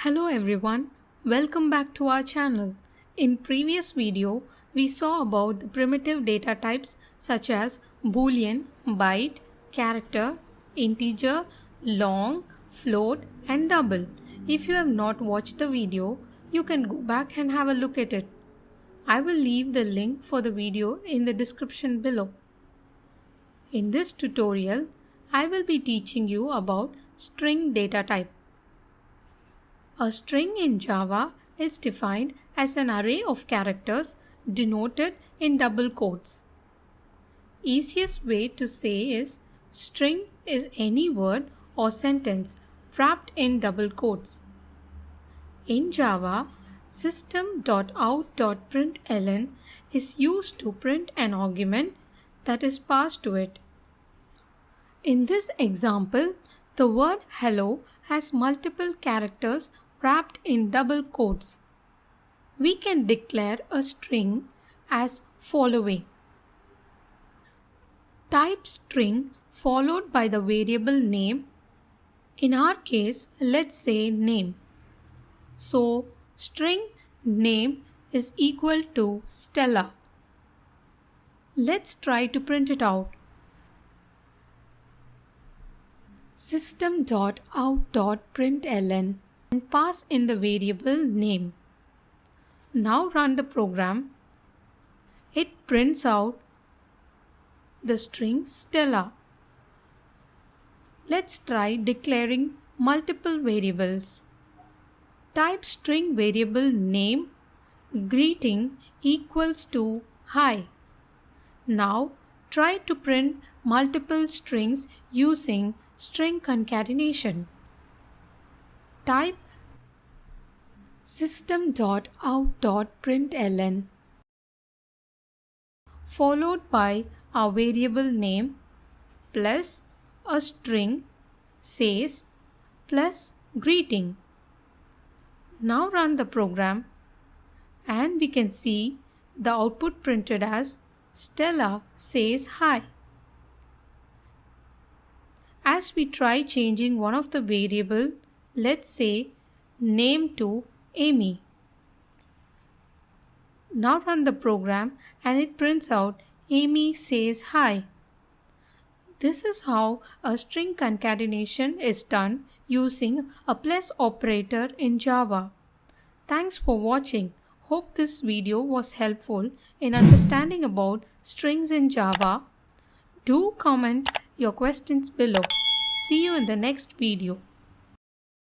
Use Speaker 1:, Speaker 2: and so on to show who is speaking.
Speaker 1: Hello everyone, welcome back to our channel. In previous video, we saw about the primitive data types such as boolean, byte, character, integer, long, float and double. If you have not watched the video, you can go back and have a look at it. I will leave the link for the video in the description below. In this tutorial, I will be teaching you about string data type. A string in Java is defined as an array of characters denoted in double quotes. Easiest way to say is string is any word or sentence wrapped in double quotes. In Java, system.out.println is used to print an argument that is passed to it. In this example, the word hello has multiple characters wrapped in double quotes. We can declare a string as following. Type string followed by the variable name. In our case, let's say name. So, string name is equal to Stella. Let's try to print it out. System.out.println and pass in the variable name. Now run the program. It prints out the string Stella. Let's try declaring multiple variables. Type string variable name greeting equals to hi. Now try to print multiple strings using string concatenation. Type system.out.println followed by our variable name plus a string says plus greeting. Now run the program and we can see the output printed as Stella says hi. As we try changing one of the variable, let's say name to Amy. Now run the program and it prints out Amy says hi. This is how a string concatenation is done using a plus operator in Java. Thanks for watching. Hope this video was helpful in understanding about strings in Java. Do comment your questions below. See you in the next video.